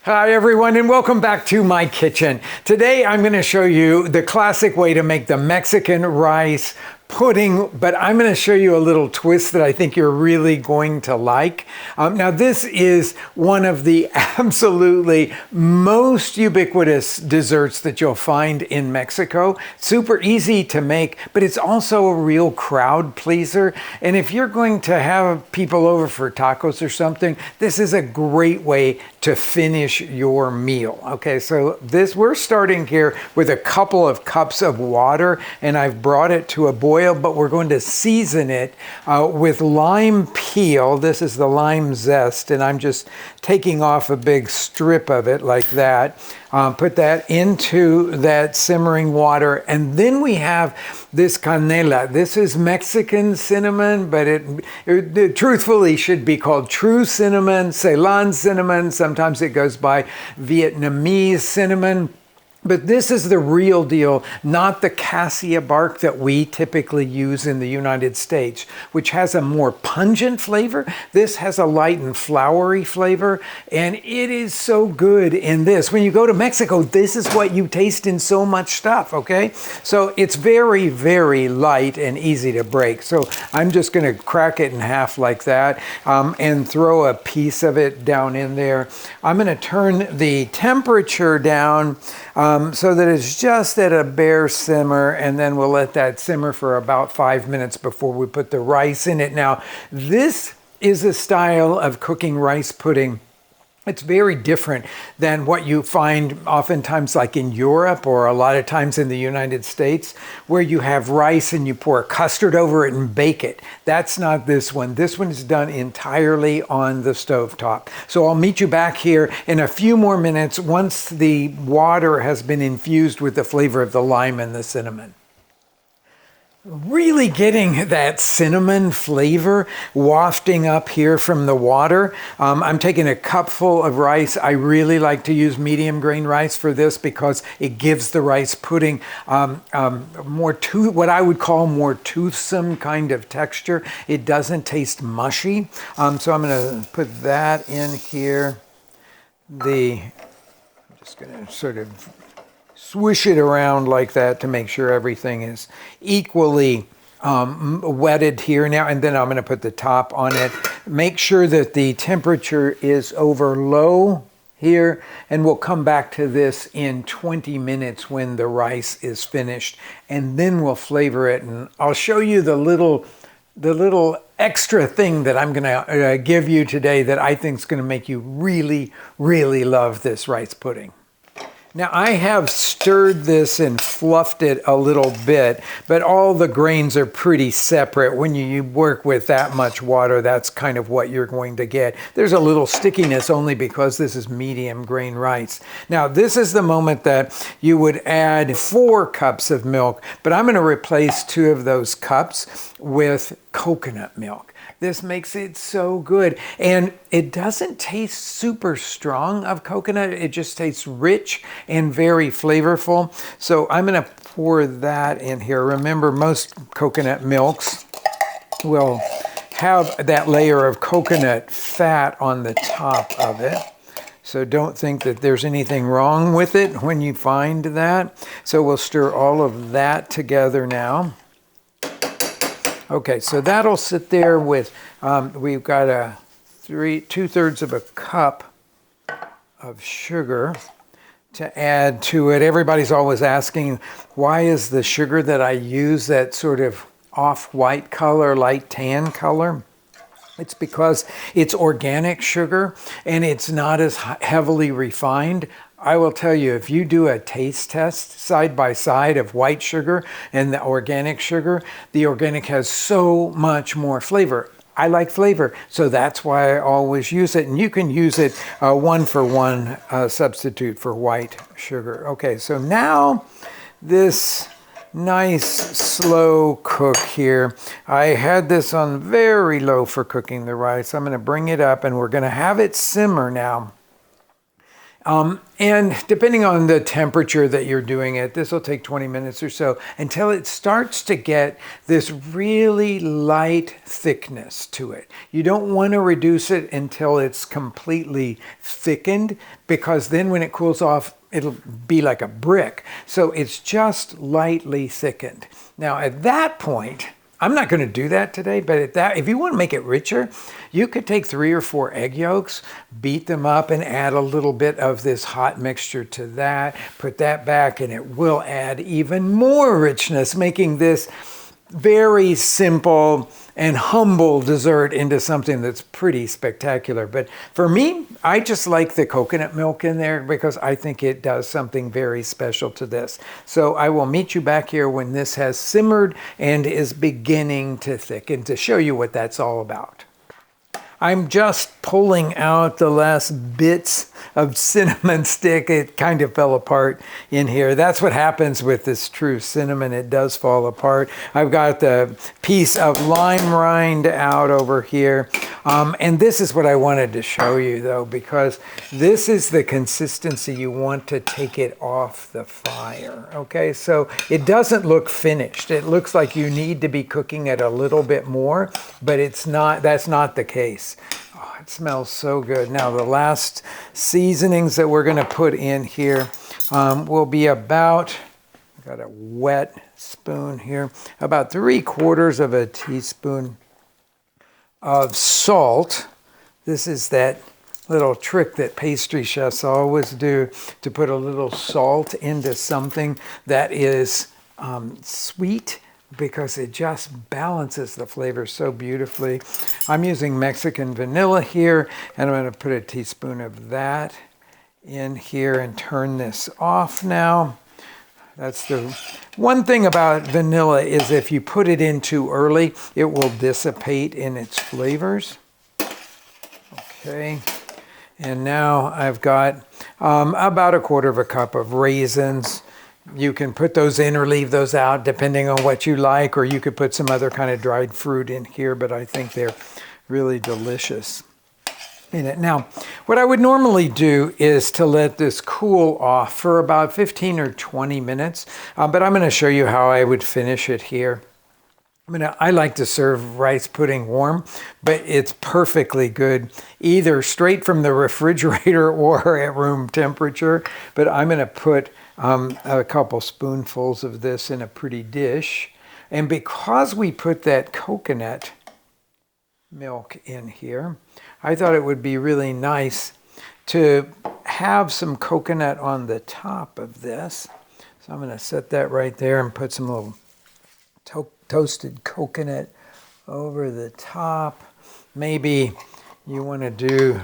Hi everyone, and welcome back to my kitchen. Today I'm going to show you the classic way to make the Mexican rice pudding, but I'm going to show you a little twist that I think you're really going to like. Now this is one of the absolutely most ubiquitous desserts that you'll find in Mexico. Super easy to make, but it's also a real crowd pleaser. And if you're going to have people over for tacos or something, this is a great way to finish your meal. Okay, so we're starting here with a couple of cups of water, and I've brought it to a boil, but we're going to season it with lime peel. This is the lime zest, and I'm just taking off a big strip of it like that. Put that into that simmering water, and then we have this canela. This is Mexican cinnamon, but it truthfully should be called true cinnamon, Ceylon cinnamon. Sometimes it goes by Vietnamese cinnamon. But this is the real deal, not the cassia bark that we typically use in the United States, which has a more pungent flavor. This has a light and flowery flavor, and it is so good in this. When you go to Mexico, this is what you taste in so much stuff, okay? So it's very, very light and easy to break. So I'm just gonna crack it in half like that and throw a piece of it down in there. I'm gonna turn the temperature down so that it's just at a bare simmer, and then we'll let that simmer for about 5 minutes before we put the rice in it. Now, this is a style of cooking rice pudding. It's very different than what you find oftentimes like in Europe or a lot of times in the United States, where you have rice and you pour custard over it and bake it. That's not this one. This one is done entirely on the stovetop. So I'll meet you back here in a few more minutes once the water has been infused with the flavor of the lime and the cinnamon. Really getting that cinnamon flavor wafting up here from the water. I'm taking a cupful of rice. I really like to use medium grain rice for this because it gives the rice pudding what I would call more toothsome kind of texture. It doesn't taste mushy. So I'm going to put that in here. I'm just going to sort of swish it around like that to make sure everything is equally wetted here now, and then I'm going to put the top on it. Make sure that the temperature is over low here, and we'll come back to this in 20 minutes when the rice is finished, and then we'll flavor it, and I'll show you the little extra thing that I'm going to give you today that I think is going to make you really, really love this rice pudding. Now I have stirred this and fluffed it a little bit, but all the grains are pretty separate. When you work with that much water, that's kind of what you're going to get. There's a little stickiness only because this is medium grain rice. Now this is the moment that you would add 4 cups of milk, but I'm going to replace 2 of those cups with coconut milk. This makes it so good. And it doesn't taste super strong of coconut. It just tastes rich and very flavorful. So I'm going to pour that in here. Remember, most coconut milks will have that layer of coconut fat on the top of it. So don't think that there's anything wrong with it when you find that. So we'll stir all of that together now. Okay, so that'll sit there with, we've got 2/3 of a cup of sugar to add to it. Everybody's always asking, why is the sugar that I use that sort of off-white color, light tan color? It's because it's organic sugar and it's not as heavily refined. I will tell you, if you do a taste test side by side of white sugar and the organic has so much more flavor. I like flavor, so that's why I always use it. And you can use it 1-for-1 substitute for white sugar. Okay, so now this nice slow cook here. I had this on very low for cooking the rice. I'm going to bring it up and we're going to have it simmer now. And depending on the temperature that you're doing it, this will take 20 minutes or so until it starts to get this really light thickness to it. You don't want to reduce it until it's completely thickened, because then when it cools off, it'll be like a brick. So it's just lightly thickened. Now at that point, I'm not going to do that today, but if you want to make it richer, you could take 3 or 4 egg yolks, beat them up, and add a little bit of this hot mixture to that. Put that back, and it will add even more richness, making this very simple and humble dessert into something that's pretty spectacular. But for me, I just like the coconut milk in there because I think it does something very special to this. So I will meet you back here when this has simmered and is beginning to thicken to show you what that's all about. I'm just pulling out the last bits of cinnamon stick. It kind of fell apart in here. That's what happens with this true cinnamon. It does fall apart. I've got the piece of lime rind out over here. And this is what I wanted to show you though, because this is the consistency you want to take it off the fire. Okay, so it doesn't look finished. It looks like you need to be cooking it a little bit more, but it's not. That's not the case. Oh, it smells so good. Now the last seasonings that we're going to put in here will be about, I've got a wet spoon here, about 3/4 teaspoon of salt. This is that little trick that pastry chefs always do, to put a little salt into something that is sweet, because it just balances the flavor so beautifully. I'm using Mexican vanilla here, and I'm going to put a teaspoon of that in here and turn this off now. That's the one thing about vanilla, is if you put it in too early, it will dissipate in its flavors. Okay, and now I've got about 1/4 cup of raisins. You can put those in or leave those out depending on what you like, or you could put some other kind of dried fruit in here, but I think they're really delicious in it. Now, what I would normally do is to let this cool off for about 15 or 20 minutes, but I'm going to show you how I would finish it here. I like to serve rice pudding warm, but it's perfectly good either straight from the refrigerator or at room temperature. But I'm going to put a couple spoonfuls of this in a pretty dish. And because we put that coconut milk in here, I thought it would be really nice to have some coconut on the top of this. So I'm going to set that right there and put some little toasted coconut over the top. Maybe you want to do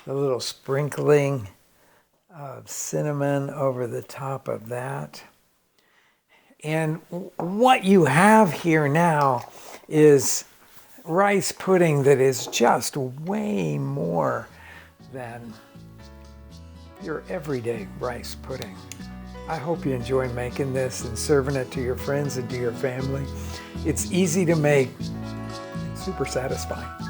a little sprinkling of cinnamon over the top of that. And what you have here now is rice pudding that is just way more than your everyday rice pudding. I hope you enjoy making this and serving it to your friends and to your family. It's easy to make, super satisfying.